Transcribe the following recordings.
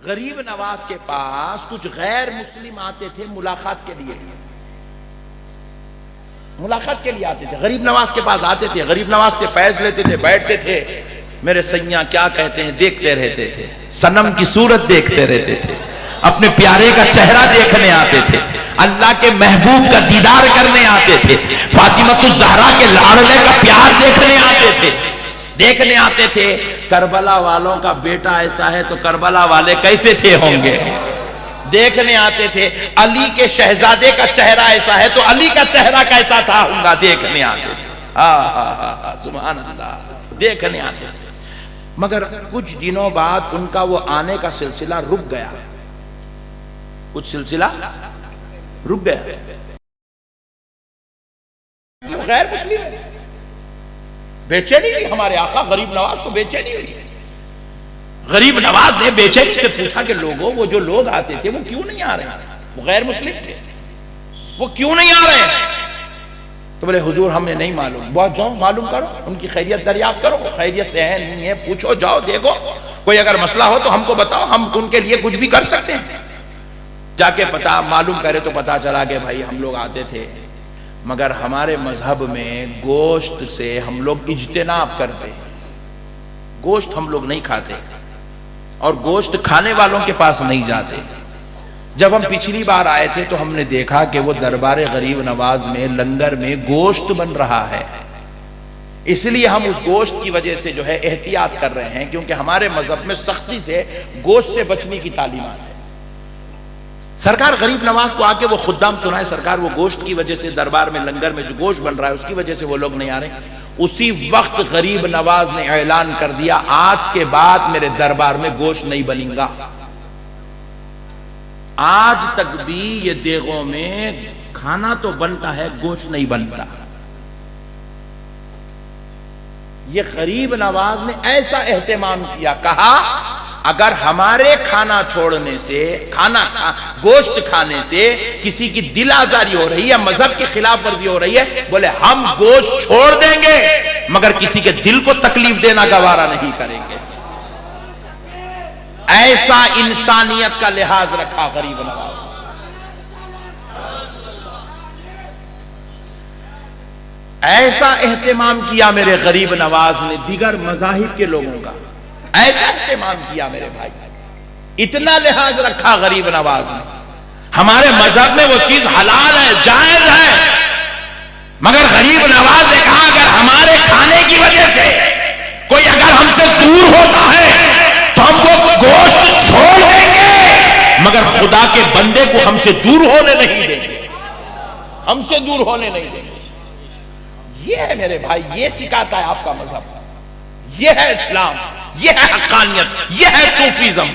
غریب نواز کے پاس کچھ غیر مسلم آتے تھے ملاقات کے لیے، ملاقات کے لیے آتے تھے، غریب نواز کے پاس آتے تھے، غریب نواز سے فیض لیتے تھے، بیٹھتے تھے، میرے سیاں کیا کہتے ہیں دیکھتے رہتے تھے، صنم کی صورت دیکھتے رہتے تھے، اپنے پیارے کا چہرہ دیکھنے آتے تھے، اللہ کے محبوب کا دیدار کرنے آتے تھے، فاطمہ الزہرا کے لاڈلے کا پیار دیکھنے آتے تھے۔ کربلا والوں کا بیٹا ایسا ہے تو کربلا والے کیسے تھے ہوں گے، دیکھنے آتے تھے۔ علی کے شہزادے کا چہرہ ایسا ہے تو علی کا چہرہ کیسا تھا ہوں گا، دیکھنے آتے تھے۔ سبحان اللہ، دیکھنے آتے تھے۔ مگر کچھ دنوں بعد ان کا وہ آنے کا سلسلہ رک گیا، کچھ سلسلہ رک گیا، غیر مسلم بے چینی ہوئی، ہمارے آقا غریب نواز کو بے چینی ہوئی۔ غریب نواز نے بے چینی سے پوچھا کہ لوگوں، وہ جو لوگ آتے تھے وہ کیوں نہیں آ رہے ہیں، وہ غیر مسلم تھے، وہ کیوں نہیں آ رہے ہیں؟ تو بولے حضور ہمیں نہیں معلوم۔ بہت جاؤ معلوم کرو، ان کی خیریت دریافت کرو، خیریت سے ہے نہیں ہے پوچھو، جاؤ دیکھو، کوئی اگر مسئلہ ہو تو ہم کو بتاؤ، ہم ان کے لیے کچھ بھی کر سکتے ہیں۔ جا کے پتا معلوم کرے تو پتا چلا کہ بھائی ہم لوگ آتے تھے، مگر ہمارے مذہب میں گوشت سے ہم لوگ اجتناب کرتے، گوشت ہم لوگ نہیں کھاتے اور گوشت کھانے والوں کے پاس نہیں جاتے۔ جب ہم پچھلی بار آئے تھے تو ہم نے دیکھا کہ وہ دربار غریب نواز میں لنگر میں گوشت بن رہا ہے، اس لیے ہم اس گوشت کی وجہ سے جو ہے احتیاط کر رہے ہیں، کیونکہ ہمارے مذہب میں سختی سے گوشت سے بچنے کی تعلیمات ہے۔ سرکار غریب نواز کو آ کے وہ خدام سنائے، سرکار وہ گوشت کی وجہ سے دربار میں لنگر میں جو گوشت بن رہا ہے اس کی وجہ سے وہ لوگ نہیں آ رہے۔ اسی وقت غریب نواز نے اعلان کر دیا آج کے بعد میرے دربار میں گوشت نہیں بنے گا۔ آج تک بھی یہ دیگوں میں کھانا تو بنتا ہے، گوشت نہیں بنتا۔ یہ غریب نواز نے ایسا اہتمام کیا، کہا اگر ہمارے کھانا چھوڑنے سے، گوشت کھانے سے کسی کی دل آزاری ہو رہی ہے، مذہب کی خلاف ورزی ہو رہی ہے، بولے ہم گوشت چھوڑ دیں گے مگر کسی کے دل کو تکلیف دینا گوارا نہیں کریں گے۔ ایسا انسانیت کا لحاظ رکھا غریب نواز، ایسا اہتمام کیا میرے غریب نواز نے دیگر مذاہب کے لوگوں کا، ایسا اہتمام کیا میرے بھائی، اتنا لحاظ رکھا غریب نواز نے۔ ہمارے مذہب میں وہ چیز حلال ہے، جائز ہے، مگر غریب نواز نے کہا اگر ہمارے کھانے کی وجہ سے کوئی اگر ہم سے دور ہوتا ہے تو ہم کو گوشت چھوڑ دیں گے مگر خدا کے بندے کو ہم سے دور ہونے نہیں دیں گے، ہم سے دور ہونے نہیں دیں گے۔ یہ ہے میرے بھائی، یہ سکھاتا ہے آپ کا مذہب، یہ ہے اسلام، یہ ہے حقانیت، یہ ہے صوفیزم۔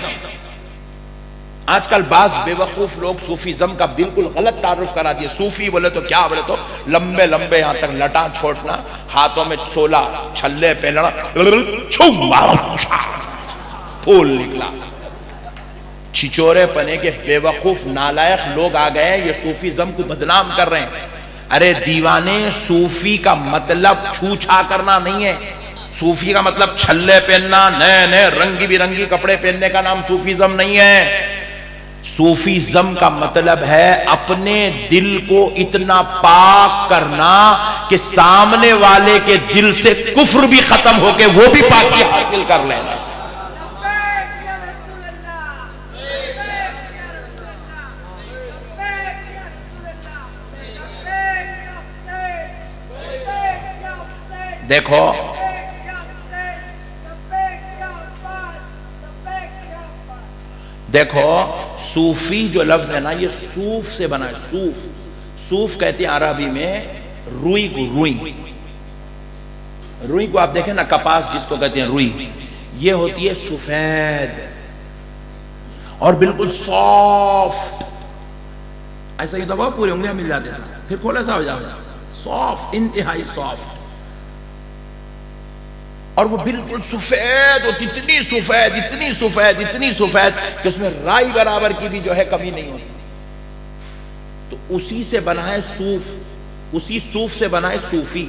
آج کل بعض بے وقوف لوگ صوفیزم کا بالکل غلط تعارف کرا دیے۔ صوفی بولے تو کیا بولے تو لمبے لمبے یہاں تک لٹاں چھوٹنا، ہاتھوں میں 16 چھلے پہننا، پھول نکلا۔ چھچورے پنے کے بے وقوف نالائق لوگ آ گئے، یہ صوفیزم کو بدنام کر رہے ہیں۔ ارے دیوانے، صوفی کا مطلب چھو چھا کرنا نہیں ہے، صوفی کا مطلب چھلے پہننا، نئے نئے رنگی برنگی کپڑے پہننے کا نام صوفیزم نہیں ہے۔ صوفیزم کا مطلب ہے اپنے دل کو اتنا پاک کرنا کہ سامنے والے کے دل سے کفر بھی ختم ہو کے وہ بھی پاکی حاصل کر لینا۔ دیکھو دیکھو صوفی جو لفظ ہے نا یہ صوف سے بنا ہے، صوف، صوف کہتے ہیں عربی میں روئی کو، روئی کو آپ دیکھیں نا، کپاس جس کو کہتے ہیں روئی، یہ ہوتی ہے سفید اور بالکل سافٹ، ایسا ہی تو بہت پورے انگلیاں مل جاتے ہیں، پھر کھولا سا ہو جاتا ہے، سافٹ، انتہائی سافٹ، اور وہ بالکل سفید، اور اتنی سفید اتنی سفید اتنی سفید کہ اس میں رائی برابر کی بھی جو ہے کمی نہیں ہوتی۔ تو اسی سے بنا ہے صوف، اسی صوف سے بنا ہے صوفی۔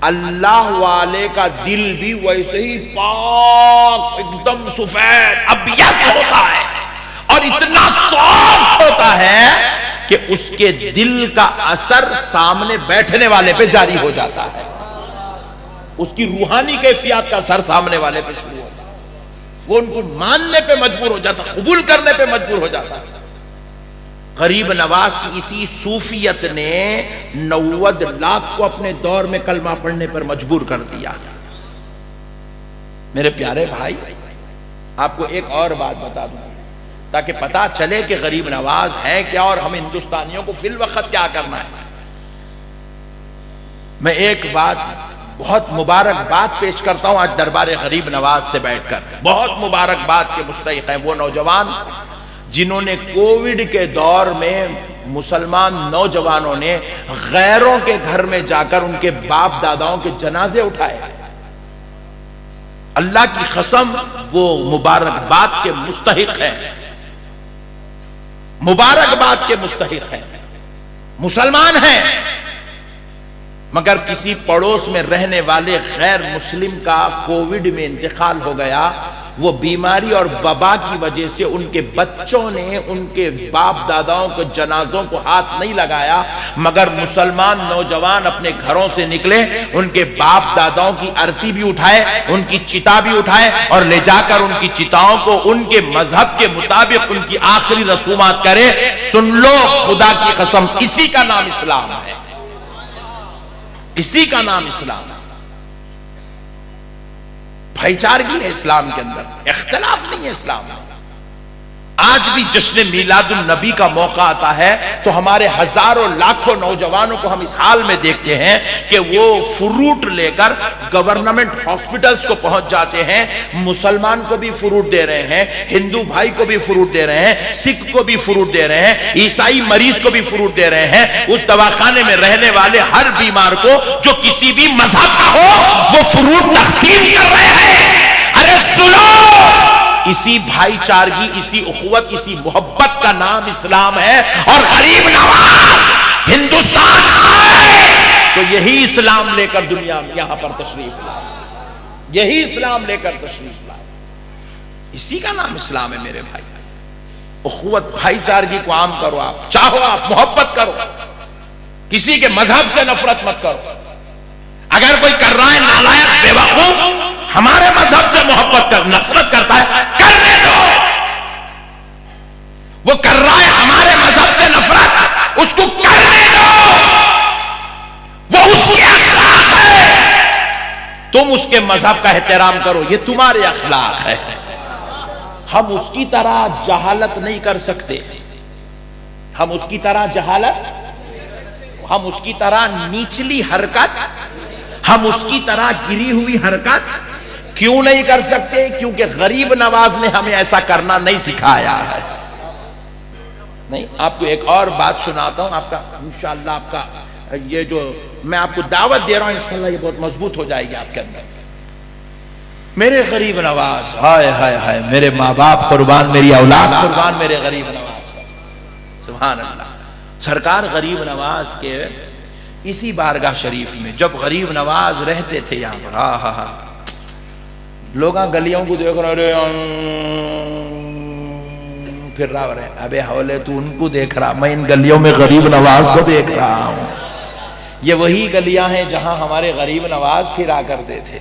اللہ والے کا دل بھی ویسے ہی پاک، ایک دم سفید ابیض ہوتا ہے۔ اور اتنا سافٹ ہوتا ہے کہ اس کے دل کا اثر سامنے بیٹھنے والے پہ جاری ہو جاتا ہے، اس کی روحانی کیفیات کا اثر سامنے والے پہ شروع ہوتا ہے، وہ ان کو ماننے پہ مجبور ہو جاتا، قبول کرنے پہ مجبور ہو جاتا ہے۔ غریب نواز کی اسی صوفیت نے 90 لاکھ کو اپنے دور میں کلمہ پڑھنے پر مجبور کر دیا۔ میرے پیارے بھائی، آپ کو ایک اور بات بتا دوں تاکہ پتا چلے کہ غریب نواز ہے کیا اور ہم ہندوستانیوں کو فی الوقت کیا کرنا ہے۔ میں ایک بات، بہت مبارک بات پیش کرتا ہوں آج دربار غریب نواز سے بیٹھ کر۔ بہت مبارک بات کے مستحق ہیں وہ نوجوان جنہوں نے کووڈ کے دور میں مسلمان نوجوانوں نے غیروں کے گھر میں جا کر ان کے باپ داداؤں کے جنازے اٹھائے۔ اللہ کی قسم وہ مبارک بات کے مستحق ہیں، مبارک بات کے مستحق ہیں، مسلمان ہیں، مگر کسی پڑوس میں رہنے والے غیر مسلم کا کووڈ میں انتقال ہو گیا۔ وہ بیماری اور وبا کی وجہ سے ان کے بچوں نے ان کے باپ داداؤں کے جنازوں کو ہاتھ نہیں لگایا، مگر مسلمان نوجوان اپنے گھروں سے نکلے، ان کے باپ داداؤں کی ارتی بھی اٹھائے، ان کی چتا بھی اٹھائے اور لے جا کر ان کی چتاؤں کو ان کے مذہب کے مطابق ان کی آخری رسومات کرے۔ سن لو، خدا کی قسم، اسی کا نام اسلام ہے، اسی کا نام اسلام ہے۔ بھائی چارگی ہے اسلام کے اندر، اختلاف نہیں ہے اسلام میں۔ آج بھی جشن میلاد النبی کا موقع آتا ہے تو ہمارے ہزاروں لاکھوں نوجوانوں کو ہم اس حال میں دیکھتے ہیں کہ وہ فروٹ لے کر گورنمنٹ ہاسپٹلز کو پہنچ جاتے ہیں، مسلمان کو بھی فروٹ دے رہے ہیں، ہندو بھائی کو بھی فروٹ دے رہے ہیں، سکھ کو بھی فروٹ دے رہے ہیں، عیسائی مریض کو بھی فروٹ دے رہے ہیں۔ اس دواخانے میں رہنے والے ہر بیمار کو جو کسی بھی مذہب کا ہو وہ فروٹ تقسیم کر رہے ہیں۔ ارے سنو، اسی بھائی چارگی، اسی اخوت، اسی محبت کا نام اسلام ہے، اور غریب نواز ہندوستان آئے تو یہی اسلام لے کر دنیا میں یہاں پر تشریف لائے، یہی اسلام لے کر تشریف لائے، اسی کا نام اسلام ہے میرے بھائی۔ اخوت، بھائی چارگی کو عام کرو، آپ چاہو، آپ محبت کرو، کسی کے مذہب سے نفرت مت کرو۔ اگر کوئی کر رہا ہے نالائق بے وقوف ہمارے مذہب سے محبت کر نفرت کرتا ہے، کرنے دو۔ وہ کر رہا ہے ہمارے مذہب سے نفرت، اس کو کرنے دو، وہ اس کے اخلاق ہے، تم اس کے مذہب کا احترام کرو، یہ تمہارے اخلاق ہے۔ ہم اس کی طرح جہالت نہیں کر سکتے، ہم اس کی طرح جہالت، ہم اس کی طرح نیچلی حرکت، ہم اس کی طرح گری ہوئی حرکت کیوں نہیں کر سکتے؟ کیونکہ غریب نواز نے ہمیں ایسا کرنا نہیں سکھایا ہے۔ نہیں، آپ کو ایک اور بات سناتا ہوں، آپ کا انشاءاللہ، آپ کا یہ جو میں آپ کو دعوت دے رہا ہوں انشاءاللہ یہ بہت مضبوط ہو جائے گی آپ کے اندر۔ میرے غریب نواز، ہائے ہائے ہائے، میرے ماں باپ قربان، میری اولاد قربان میرے غریب نواز کا، سبحان اللہ۔ سرکار غریب نواز کے اسی بارگاہ شریف میں جب غریب نواز رہتے تھے یہاں پر، ہاں ہاں ہاں، لوگ گلیوں کو دیکھ رہے، پھر رہا رہے، ابے حولے تو ان کو دیکھ رہا، میں ان گلیوں میں غریب نواز کو دیکھ رہا ہوں۔ یہ وہی گلیاں ہیں جہاں ہمارے غریب نواز پھرا کرتے تھے،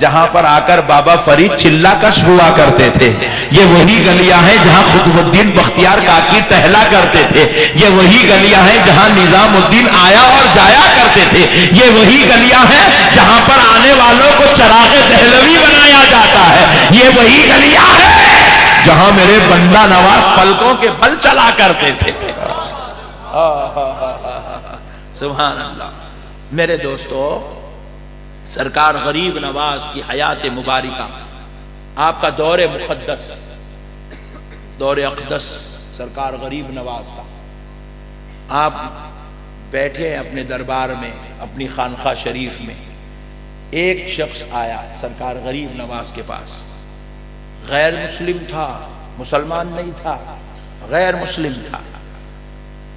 جہاں پر آ کر بابا فرید چلا کش ہوا کرتے تھے۔ یہ وہی گلیاں ہیں جہاں قطب الدین بختیار کاکی ٹہلا کرتے تھے۔ یہ وہی گلیاں ہیں جہاں نظام الدین آیا اور جایا کرتے تھے۔ یہ وہی گلیاں ہیں جہاں پر آنے والوں کو چراغ دہلوی بنایا جاتا ہے۔ یہ وہی گلیاں ہیں جہاں میرے بندہ نواز پلکوں کے بل چلا کرتے تھے۔ سبحان اللہ۔ میرے دوستو، سرکار غریب نواز کی حیات مبارکہ، آپ کا دور مقدس، دور اقدس سرکار غریب نواز کا، آپ بیٹھے اپنے دربار میں، اپنی خانقاہ شریف میں، ایک شخص آیا سرکار غریب نواز کے پاس، غیر مسلم تھا، مسلمان نہیں تھا، غیر مسلم تھا،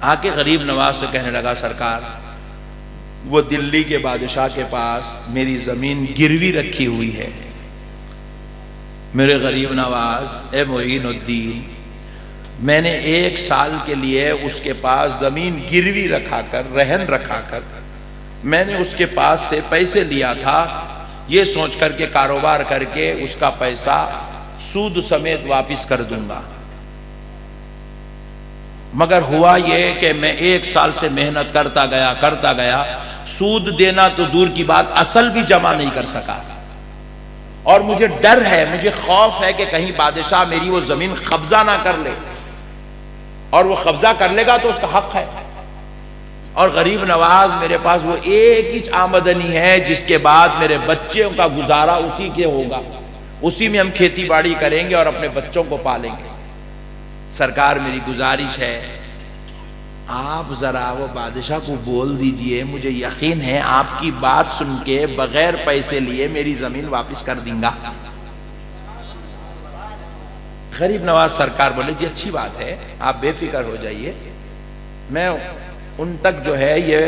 آ کے غریب نواز سے کہنے لگا، سرکار وہ دلی کے بادشاہ کے پاس میری زمین گروی رکھی ہوئی ہے، میرے غریب نواز، اے معین الدین میں نے 1 سال کے لیے اس کے پاس زمین گروی رکھا کر، رہن رکھا کر، میں نے اس کے پاس سے پیسے لیا تھا یہ سوچ کر کے کاروبار کر کے اس کا پیسہ سود سمیت واپس کر دوں گا، مگر ہوا یہ کہ میں 1 سال سے محنت کرتا گیا، سود دینا تو دور کی بات اصل بھی جمع نہیں کر سکا، اور مجھے ڈر ہے، مجھے خوف ہے کہ کہیں بادشاہ میری وہ زمین قبضہ نہ کر لے، اور وہ قبضہ کر لے گا تو اس کا حق ہے، اور غریب نواز میرے پاس وہ ایک ہی آمدنی ہے جس کے بعد میرے بچوں کا گزارا اسی کے ہوگا، اسی میں ہم کھیتی باڑی کریں گے اور اپنے بچوں کو پالیں گے۔ سرکار میری گزارش ہے آپ ذرا وہ بادشاہ کو بول دیجئے، مجھے یقین ہے آپ کی بات سن کے بغیر پیسے لیے میری زمین واپس کر دیں گا۔ غریب نواز سرکار بولے جی اچھی بات ہے، آپ بے فکر ہو جائیے، میں ان تک جو ہے یہ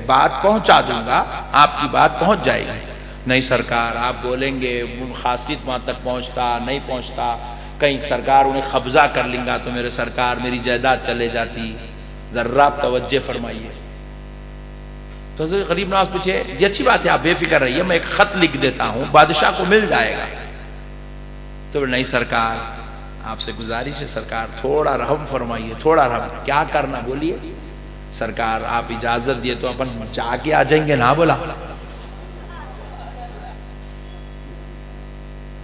بات پہنچا دوں گا، آپ کی بات پہنچ جائے گی۔ نہیں سرکار آپ بولیں گے خاصیت وہاں تک پہنچتا نہیں پہنچتا، کہیں سرکار انہیں قبضہ کر لیں گا تو میرے سرکار میری جائیداد چلے جاتی، ذرا آپ توجہ فرمائیے۔ تو غریب نواز پوچھے جی اچھی بات ہے آپ بے فکر رہیے، میں ایک خط لکھ دیتا ہوں بادشاہ کو مل جائے گا۔ تو نہیں سرکار آپ سے گزارش ہے سرکار تھوڑا رحم فرمائیے، تھوڑا رحم، کیا کرنا بولیے؟ سرکار آپ اجازت دیے تو اپن جا کے آ جائیں گے نا، بولا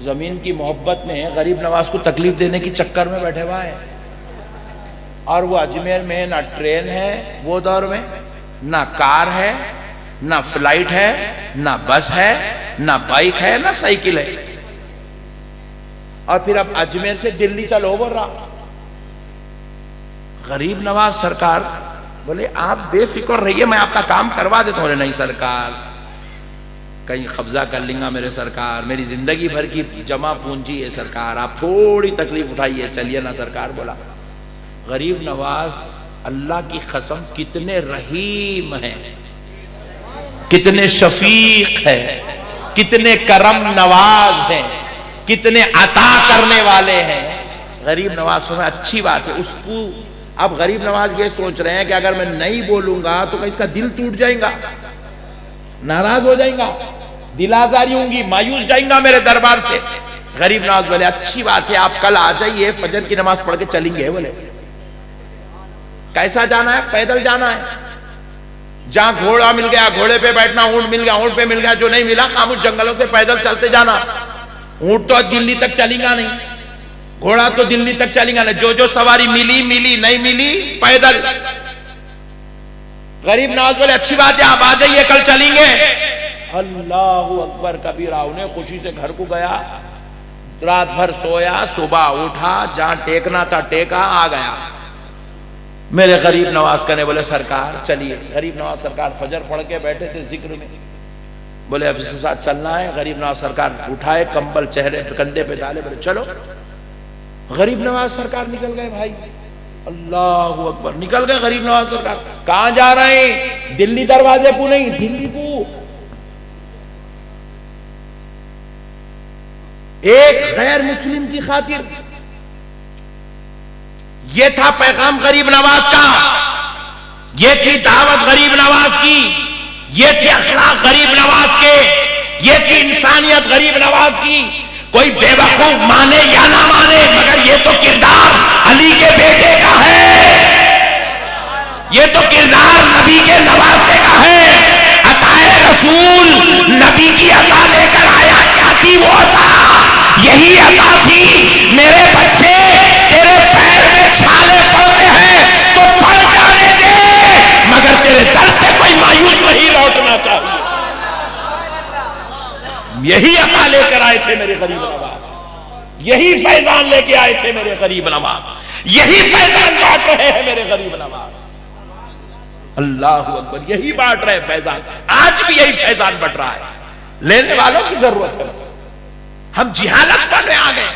زمین کی محبت میں غریب نواز کو تکلیف دینے کی چکر میں بیٹھے ہوا ہے، اور وہ اجمیر میں نہ ٹرین ہے وہ دور میں، نہ کار ہے، نہ فلائٹ ہے، نہ بس ہے، نہ بائک ہے، نہ سائیکل ہے، اور پھر اب اجمیر سے دلی چلو بول رہا۔ غریب نواز سرکار بولے آپ بے فکر رہیے میں آپ کا کام کروا دیتا ہوں۔ نہیں سرکار کہیں قبضہ کر لیں گا میرے سرکار، میری زندگی بھر کی جمع پونجی ہے سرکار، آپ تھوڑی تکلیف اٹھائیے چلیے نا۔ سرکار بولا غریب نواز اللہ کی قسم کتنے رحیم ہیں، کتنے شفیق ہیں، کتنے کرم نواز ہیں، کتنے عطا کرنے والے ہیں۔ غریب نواز میں اچھی بات ہے اس کو۔ اب غریب نواز یہ سوچ رہے ہیں کہ اگر میں نہیں بولوں گا تو کہ اس کا دل ٹوٹ جائیں گا، ناراض ہو جائیں گا، دل آزاری ہوں گی، مایوس جائیں گا میرے دربار سے۔ غریب نواز بولے اچھی بات ہے آپ کل آ جائیے، فجر کی نماز پڑھ کے چلیں گے۔ بولے کیسا جانا ہے؟ پیدل جانا ہے، جہاں گھوڑا مل گیا گھوڑے پہ بیٹھنا، اونٹ مل گیا اونٹ پہ مل گیا، جو نہیں ملا خاموش جنگلوں سے پیدل چلتے جانا۔ اونٹ تو دلی تک چلیں گا نہیں، گھوڑا تو دلی تک چلیں گا نہیں، جو سواری ملی نہیں ملی پیدل۔ غریب نواز بولے اچھی بات ہے آپ آ جائیے کل چلیں گے۔ اللہ اکبر کبیرہ، انہیں خوشی سے گھر کو گیا، رات بھر سویا، صبح اٹھا، جہاں ٹیکنا تھا ٹیکا، آ گیا۔ میرے غریب نواز کہنے بولے سرکار چلیے۔ غریب نواز سرکار فجر پڑھ کے بیٹھے تھے ذکر میں، بولے اب اس کے ساتھ چلنا ہے۔ غریب نواز سرکار اٹھائے، کمبل چہرے کندھے پہ ڈالے، بولے چلو۔ غریب نواز سرکار نکل گئے بھائی، اللہ اکبر، نکل گئے غریب نواز سرکار۔ کہاں جا رہے ہیں؟ دلی دروازے کو نہیں، دلی کو۔ ایک غیر مسلم کی خاطر، یہ تھا پیغام غریب نواز کا، یہ تھی دعوت غریب نواز کی، یہ تھی اخلاق غریب نواز کے، یہ تھی انسانیت غریب نواز کی۔ کوئی بے وقوف مانے یا نہ مانے مگر یہ تو کردار علی کے بیٹے کا ہے، یہ تو کردار نبی کے نواسے کا ہے۔ عطائے رسول نبی کی عطا لے کر آیا، کیا تھی وہ عطا؟ یہی عطا تھی میرے بچے تیرے پیر میں چھالے پڑتے ہیں تو پڑ جانے دے، مگر تیرے در سے کوئی مایوس نہیں لوٹنا چاہیے۔ یہی عطا لے کر آئے تھے میرے غریب نواز، یہی فیضان لے کے آئے تھے میرے غریب نواز، یہی فیضان بانٹ رہے ہیں میرے غریب نواز۔ اللہ اکبر، یہی بانٹ رہے فیضان، آج بھی یہی فیضان بٹ رہا ہے۔ لینے والوں کی ضرورت ہے، ہم جہالت پر آ گئے،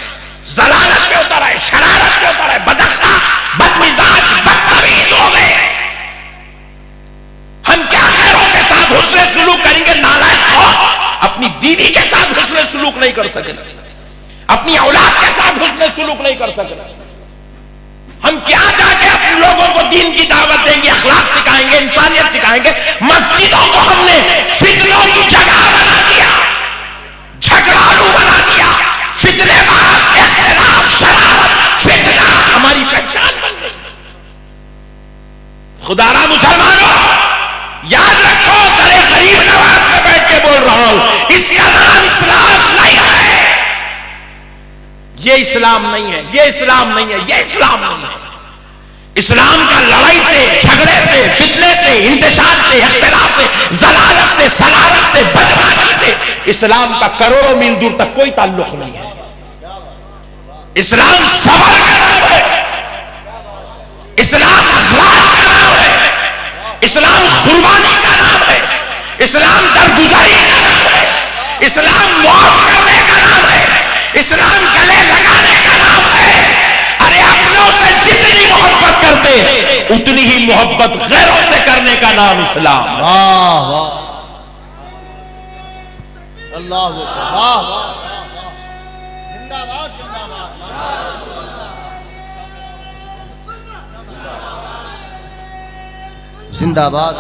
ضلالت پہ اتر آئے، شرارت پہ اتر آئے، بداخلاق، بدمزاج، بدتمیز ہو گئے۔ ہم کیا غیروں کے ساتھ حسن سلوک کریں گے؟ نالائق ہو، اپنی بیوی کے ساتھ حسن سلوک نہیں کر سکے، اپنی اولاد کے ساتھ حسن سلوک نہیں کر سکے۔ ہم دین کی دعوت دیں گے، اخلاق سکھائیں گے، انسانیت سکھائیں گے. مسجدوں کو ہم نے فتنوں کی جگہ بنا دیا، جھگڑالو بنا دیا، فتنے باز، اختلاف، شرارت، فتنہ ہماری پہچان بن گئی. خدا را مسلمانوں یاد رکھو، در غریب نواز میں بیٹھ کے بول رہا ہوں، اس کا نام اسلام نہیں ہے. یہ اسلام نہیں ہے، یہ اسلام نہیں ہے، یہ اسلام نہیں ہے. اسلام کا لڑائی سے، جھگڑے سے، فتنے سے، انتشار سے، اختلاف سے، ضلالت سے، سلالت سے، بدمعاشی سے اسلام کا کروڑوں میل دور تک کوئی تعلق نہیں ہے. اسلام صبر کا نام ہے، اسلام اخلاق کا نام ہے، اسلام قربانی کا نام ہے، اسلام درگزاری کا نام ہے، اسلام معاف کرنے کا نام ہے، اسلام گلے لگانے کا نام ہے. ارے اپنوں سے جتنی محبت کرتے اتنی ہی محبت غیروں سے کرنے کا نام اسلام. واہ واہ اللہ اکبر، واہ واہ زندہ باد زندہ باد زندہ باد.